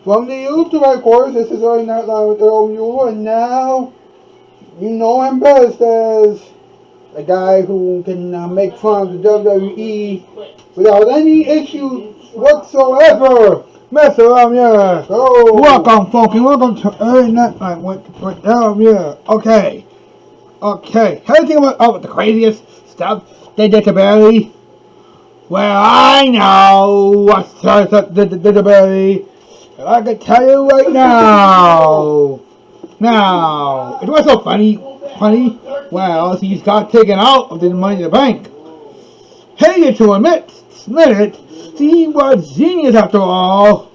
From the YouTube headquarters, this is our Nightline with Earl Mueller, and now you know him best as a guy who can make fun of the WWE without any issues whatsoever. Mr. Mueller. So, Welcome, folks. Welcome to Early Nightline with Earl Mueller. Okay. How do you think about the craziest stuff they did to Bayley? Well, I know what did to Bayley. And I can tell you right now. Now, it was so funny. Well, she's got taken out of the Money in the Bank. Hated to admit it, she was genius after all.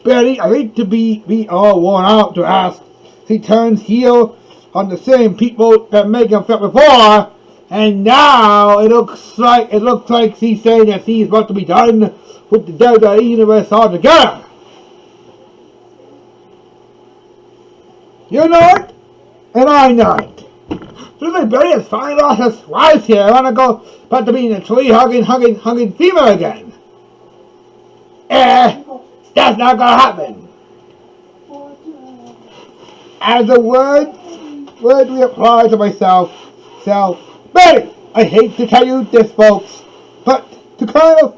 Bayley, I hate to be all worn out to ask. She turns heel on the same people that make him feel before, and now it looks like she's saying that she's about to be done with the WWE Universe altogether. You know it, and I know it. Susan Bayley has finally lost his wife here. I want to go back to being a tree hugging female again. That's not gonna happen. As a word we apply to myself, Bayley, I hate to tell you this, folks, but to kind of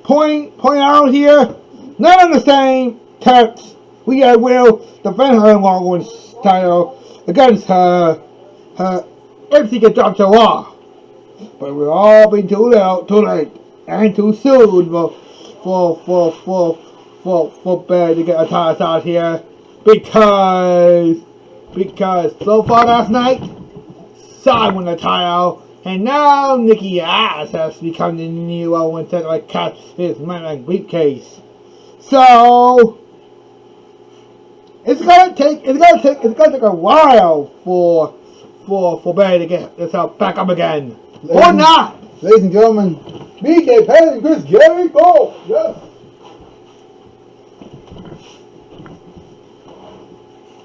point out here, not on the same terms, we will defend her Longwood's title against her if she gets dropped to Raw. But we've all been too late, and too soon for Bayley to get a title shot here, because so far last night, Sai won the title, and now Nikki Ass has become the new one that like catch his man briefcase. So it's gonna take a while for Bayley to get herself back up again, or not. ladies and gentlemen, BK Penn and Chris Jericho. Yes.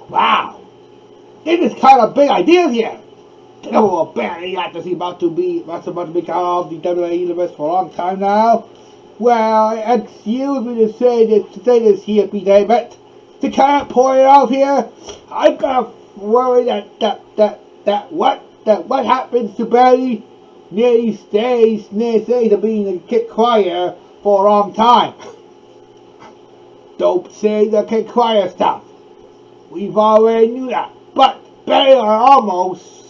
Wow, this is kind of big ideas here. Oh, Bayley after she's about to be called the WWE Universe for a long time now. Well, excuse me to say this here, BJ, but to kind of point it out here, I'm kind of worried that what happens to Bayley nearly stays to being a kid choir for a long time. Don't say the kid choir stuff. We've already knew that. But Bayley are almost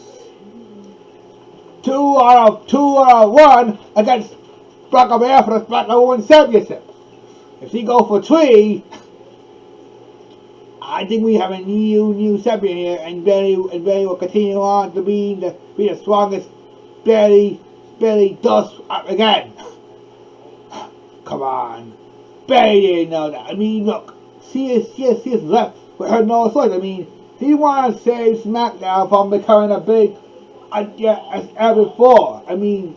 2 out of 1 against Brock Lesnar for the SmackDown Women's Championship. If she go for 3, I think we have a new champion here, and Bayley will continue on to be the strongest. Bayley does again. Come on, Bayley didn't know that. I mean, look, she is left with her no choice. I mean, he wants to save SmackDown from becoming a big as ever before. I mean,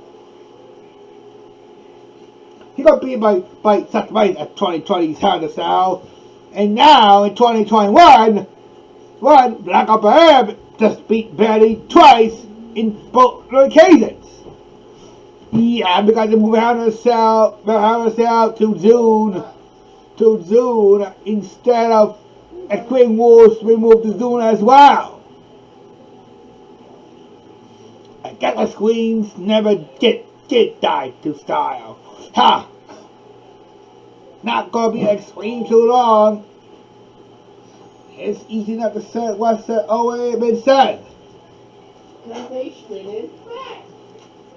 he got beat by Seth Rollins at 2020's Hell in a Cell, and now in 2021, Black Upper Air just beat Bayley twice in both occasions. Yeah, because they moved Hell in a Cell to June instead of Extreme Rules removed to June as well. I guess the screens never get died to style. Ha! Not gonna be extreme too long. It's easy enough to say what's already been said.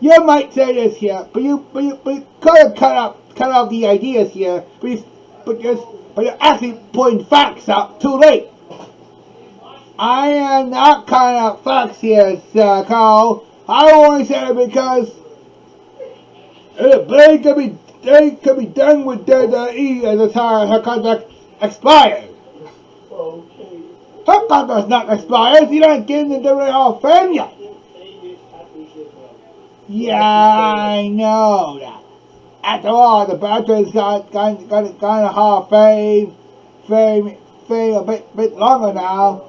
You might say this here, but you could cut out the ideas here, but you're actually putting facts out too late. I am not cutting out facts here, Carl. I only said it because Bayley could be done with WWE at the time her contract expired. Okay. Her contract's not expired. She's not getting the WWE Hall of Fame yet. Yeah, I know that. After all, the Badgers got a Hall of Fame a bit longer now.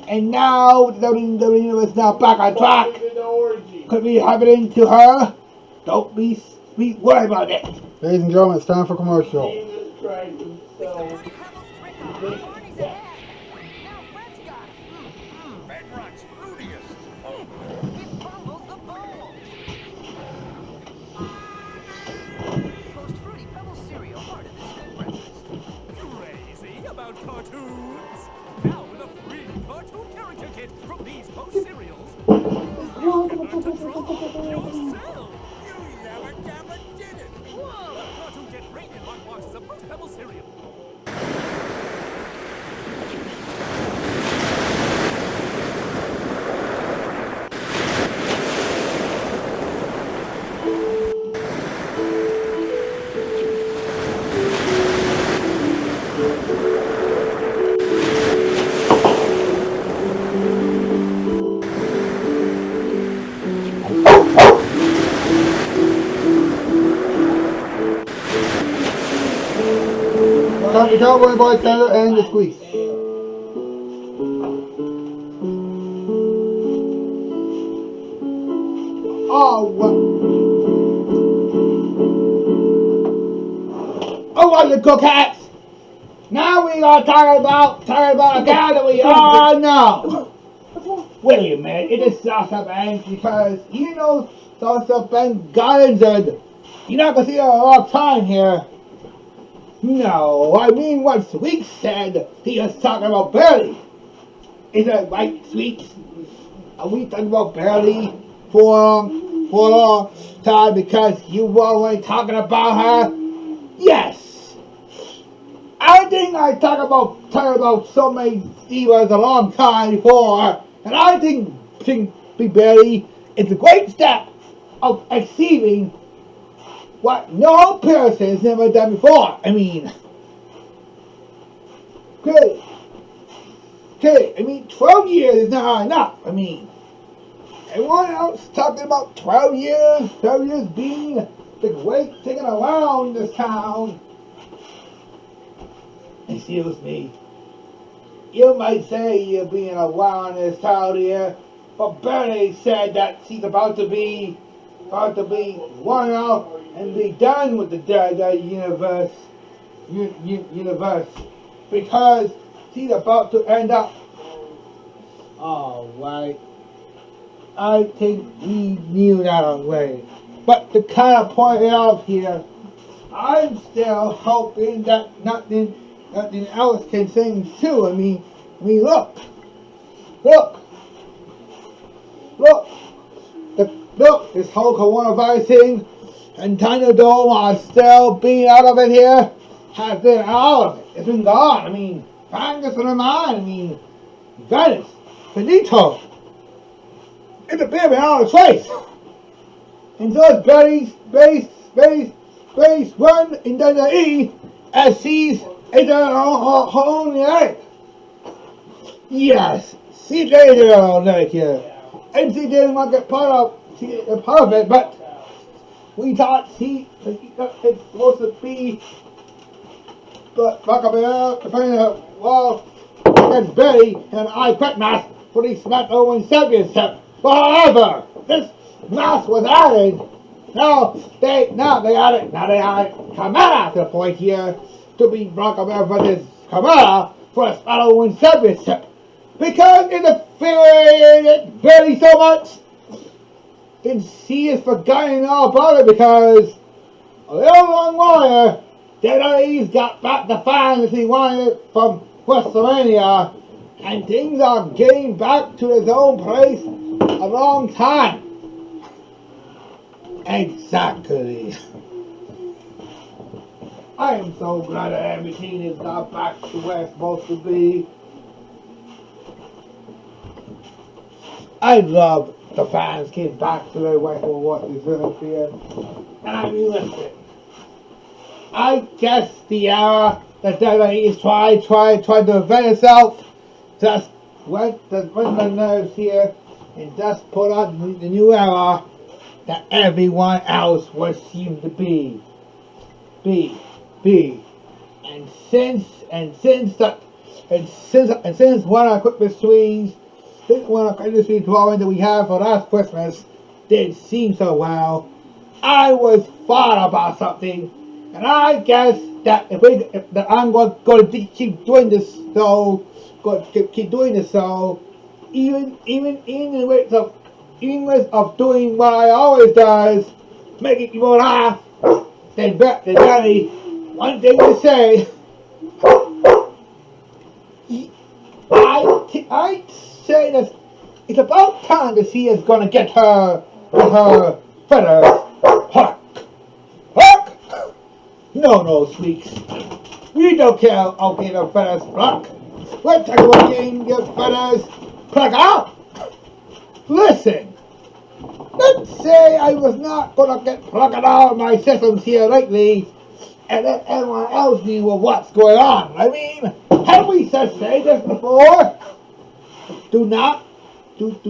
And now the WWE Universe is now back on track. Could be happening to her. Don't be worried about it. Ladies and gentlemen, it's time for commercial. Barney's ahead. Now Fred's got it. Bedrock's fruitiest. It crumbles the bowl. Toast Fruity Pebbles cereal, part of this good breakfast. Crazy about cartoons. Now with a free cartoon character kit from these Post cereals, you can learn to draw yourself. You yabba dabba did it. Whoa! A cartoon kit right in one box is a Post Pebble cereal. Time to Cowboy Boy Taylor and the Squeeze. Oh, what the cook hats? Now we are talking about a guy that we all know. Wait a minute, it is Sasha Banks because you know Sasha Banks Gardens and you're not gonna see her a lot of time here. No, I mean what Sweet said. He was talking about Bayley. Is it right, Sweet? Are we talking about Bayley for a long time because you were already talking about her? Yes. I think I talked about so many divas a long time before, and I think Big Bayley is a great step of achieving what no person has never done before. I mean, okay, I mean, 12 years is not enough. I mean, everyone else talking about 12 years being the great thing around this town. Excuse me. You might say you're being around this town here, but Bernie said that she's about to be one out and be done with the WWE Universe because she's about to end up. Alright. I think we knew that already. But to kind of point it out here, I'm still hoping that nothing else can sing too. I mean, look. Look, this whole coronavirus thing and Thunderdome are still being out of it here. Has been out of it. It's been gone. I mean, Angus and Amon, I mean, Venice, Benito. It's a bit out of trace. And so it's Betty's base run in WWE as she's in her own leg. Yes, she did her own leg here. And she didn't want to get part of it, but we thought it's supposed to be but Rockabilly defending her well against Betty and I quit match for the SmackDown Championship. But however, this match was added. Now they added Kamala to the point here to be Rockabilly versus Kamala for the SmackDown Championship. Because it infuriated Betty so much, and she is forgotten all about it because a little long while WWE's got back the fans that he wanted from WrestleMania, and things are getting back to its own place a long time. Exactly. I am so glad that everything is got back to where it's supposed to be. I love the fans came back to their rightful what deserved here, and I relived it. I guess the era that WWE is trying to invent itself just went the nerves here and just put on the new era that everyone else would seem to be. And since one of the Christmas trees, one of the Christmas tree drawing that we have for last Christmas didn't seem so well, I was thought about something, and I guess that I'm going to keep doing this, so keep doing this, so even in the midst of doing what I always does, making people laugh, then Bayley, one thing to say, I say that it's about time to see us gonna get her feathers plucked. No, sweets. We don't care about getting the feathers plucked. Let's talk about getting your feathers plucked out. Listen, let's say I was not gonna get plucked out of my systems here lately, and let everyone else knew what's going on. I mean, have we said this before? Do not let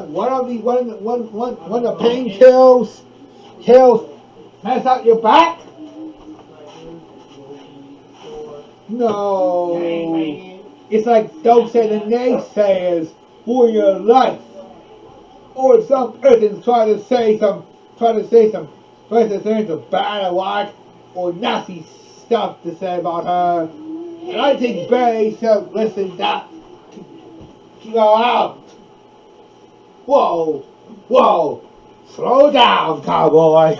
one of the pain kills mess up your back. No, it's like don't say the naysayers for your life, or some person trying to say some bad or or nasty stuff to say about her. And I think Bayley should listen that to go out. Whoa, slow down, cowboy.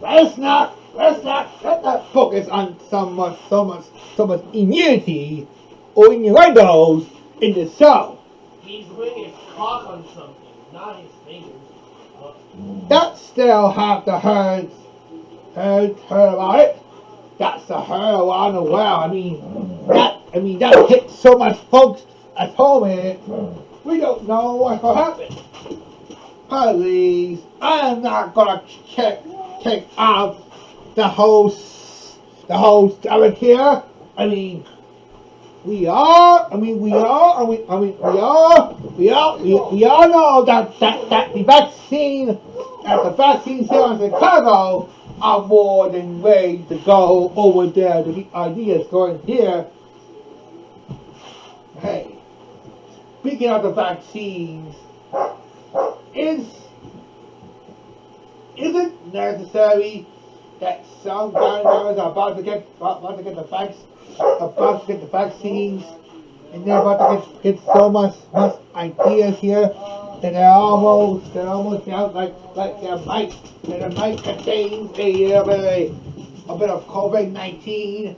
Let's not let that focus on so much immunity or innuendos in the show. He's putting his cock on something, not his fingers. That still have to heard about it. That's the heard around the world. I mean that hit so much folks at home, and we don't know what will happen. Please, I'm not gonna check out the whole story here. We all know that the vaccines here in Chicago are more than ready to go over there. The ideas going here. Hey, speaking of the vaccines, is it necessary that some grandmothers are about to get the vaccines, and they're about to get so much ideas here that they're almost out like there might contain a bit of COVID-19.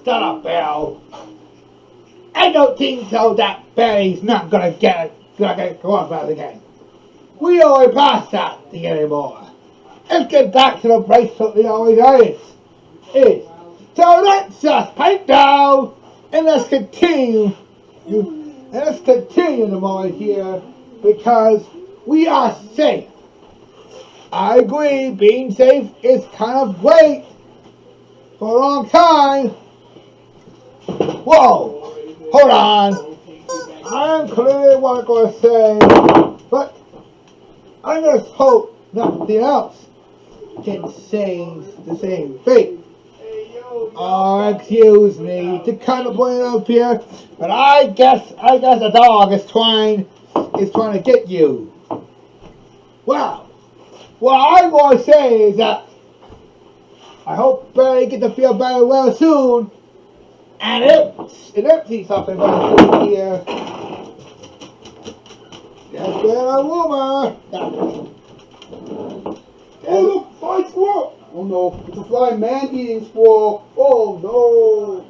Stop, Bill. I don't think so that Bayley's not gonna get coronavirus again. We already passed that thing anymore. Let's get back to the place that we always is. So let's just pipe down and let's continue the moment here because we are safe. I agree, being safe is kind of great for a long time. Whoa, hold on. I'm clearly what I'm going to say, but I just hope nothing else can say the same thing. Oh, excuse me to kind of point it up here, but I guess the dog is trying to get you. Well, what I'm going to say is that I hope Bayley get to feel better real soon, and if he's something real soon here. There's been a rumor that. Oh, look, flying squirrel! Oh no, it's a flying man-eating squirrel. Oh no.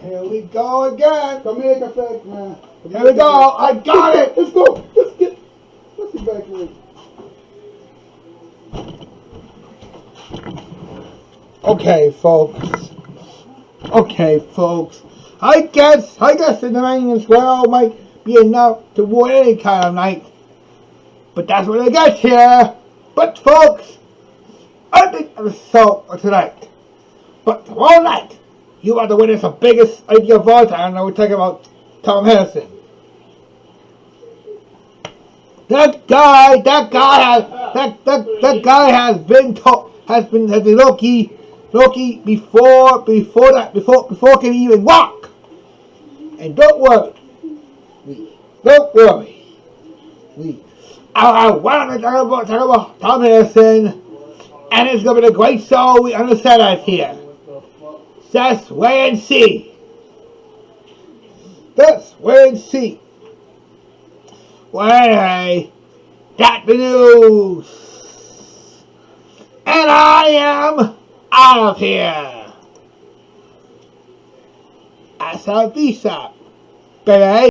Here we go again. Come here, Cafe, man. Here we go. I got it. Let's go. Let's get back with. Okay, folks. I guess the rain as well might be enough to warn any kind of night. But that's when it gets here. But folks, I think that's so for tonight. But tomorrow night, you are to witness the biggest idea of all time, and we're talking about Tom Harrison. That guy has been Loki before he can even walk. And don't worry, Don't worry. I want to talk about Tom Harrison, and it's going to be a great show. We understand that here. Just wait and see. Just wait and see. Well, anyway, that's the news. And I am out of here. That's our visa, baby.